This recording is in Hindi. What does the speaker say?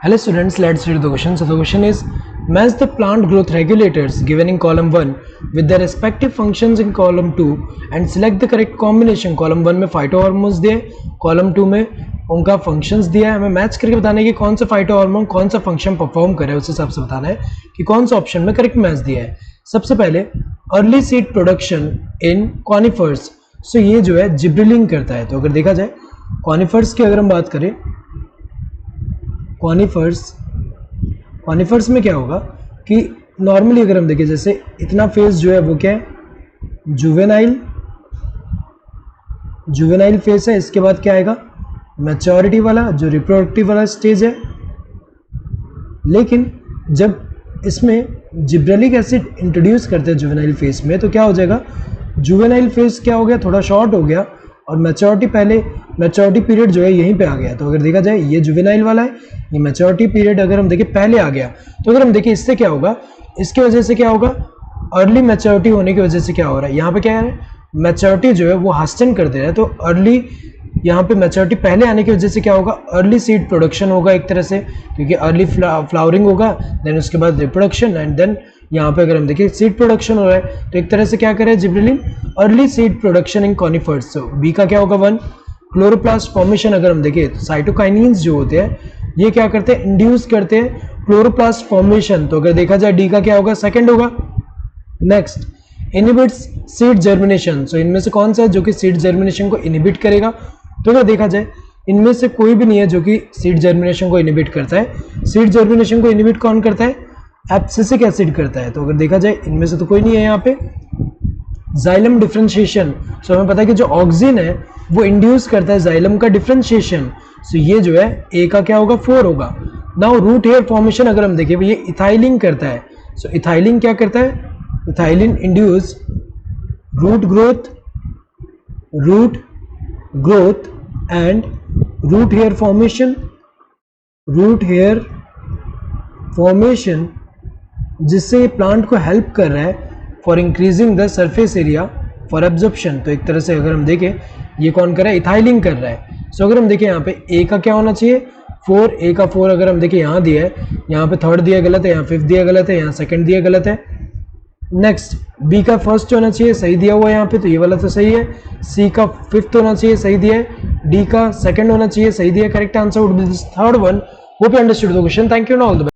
Hello students, let's read the question. So the question is, match the plant growth regulators given in column 1 with their respective functions in column 2 and select the correct combination. column 1 में फाइटोहार्मोन्स दिए, column 2 में उनका फंक्शंस दिया है. हमें मैच करके बताना है कि कौन सा फाइटोहार्मोन कौन सा फंक्शन परफॉर्म करे, उस हिसाब से बताना है कि कौन सा ऑप्शन में करेक्ट मैच दिया है. सबसे पहले early seed production in conifers. So ये जो है जिब्रेलिन करता है. तो अगर देखा जाए कॉनिफर्स की अगर हम बात करें, कॉनिफर्स में क्या होगा कि नॉर्मली अगर हम देखें जैसे इतना फेज जो है वो क्या है, जुवेनाइल फेज है. इसके बाद क्या आएगा, मैच्योरिटी वाला जो रिप्रोडक्टिव वाला स्टेज है. लेकिन जब इसमें जिब्रेलिक एसिड इंट्रोड्यूस करते हैं जुवेनाइल फेज में, तो क्या हो जाएगा, जुवेनाइल फेज क्या हो गया, थोड़ा शॉर्ट हो गया और मैच्योरिटी पीरियड जो है यहीं पे आ गया. तो अगर देखा जाए ये जुवेनाइल वाला है, ये मैच्योरिटी पीरियड अगर हम देखें पहले आ गया. तो अगर हम देखें इससे क्या होगा, इसकी वजह से क्या होगा, अर्ली मैच्योरिटी होने की वजह से क्या हो रहा है, यहाँ पे क्या है, मैच्योरिटी जो है वो हास्टन कर दे रहा है. तो अर्ली यहाँ पे मैच्योरिटी पहले आने की वजह से क्या होगा, अर्ली सीड प्रोडक्शन होगा एक तरह से, क्योंकि अर्ली फ्लावरिंग होगा, देन उसके बाद रिप्रोडक्शन एंड देन यहाँ पे अगर हम देखें सीड प्रोडक्शन हो रहा है. तो एक तरह से क्या करे gibberellin, early seed production in conifers. तो बी का क्या होगा 1. क्लोरोप्लास्ट फॉर्मेशन अगर हम देखें तो साइटोकाइनिन्स जो होते हैं ये क्या करते हैं, इंड्यूस करते हैं क्लोरोप्लास्ट फॉर्मेशन. तो अगर देखा जाए डी का क्या होगा, सेकंड होगा. Next inhibits seed germination. So इनमें से कौन सा है जो कि सीड जर्मिनेशन को इनहिबिट करेगा. तो अगर देखा जाए इनमें से कोई भी नहीं है जो कि सीड जर्मिनेशन को इनहिबिट करता है. सीड जर्मिनेशन को इनहिबिट कौन करता है, एब्सिसिक एसिड करता है. तो अगर देखा जाए इनमें से तो कोई नहीं है यहाँ पे. Xylem differentiation. सो हमें पता है कि जो ऑक्सिन है वो इंड्यूस करता है जाइलम का डिफरेंशिएशन. सो ये जो है ए का क्या होगा, 4 होगा. नाउ रूट हेयर फॉर्मेशन अगर हम देखें ये इथाइलिन करता है. सो इथाइलिन क्या करता है, ethylene induce root growth and root hair formation जिससे ये प्लांट को हेल्प कर रहा है for increasing the surface area for absorption. तो एक तरह से अगर हम देखें ये कौन कर रहा है, इथाइलिन कर रहा है. सो अगर हम देखें यहाँ पे ए का क्या होना चाहिए, 4. ए का 4 अगर हम देखें यहाँ दिया है, यहाँ पे थर्ड दिया गलत है, यहाँ फिफ्थ दिया गलत है, यहाँ सेकंड दिया गलत है. नेक्स्ट बी का फर्स्ट होना चाहिए, सही दिया हुआ है यहाँ पे, तो ये वाला तो सही है. सी का फिफ्थ होना चाहिए, सही दिया है. डी का सेकंड होना चाहिए, सही दिया. Correct answer would be this third one. Hope you understood the question. Thank you. All the best.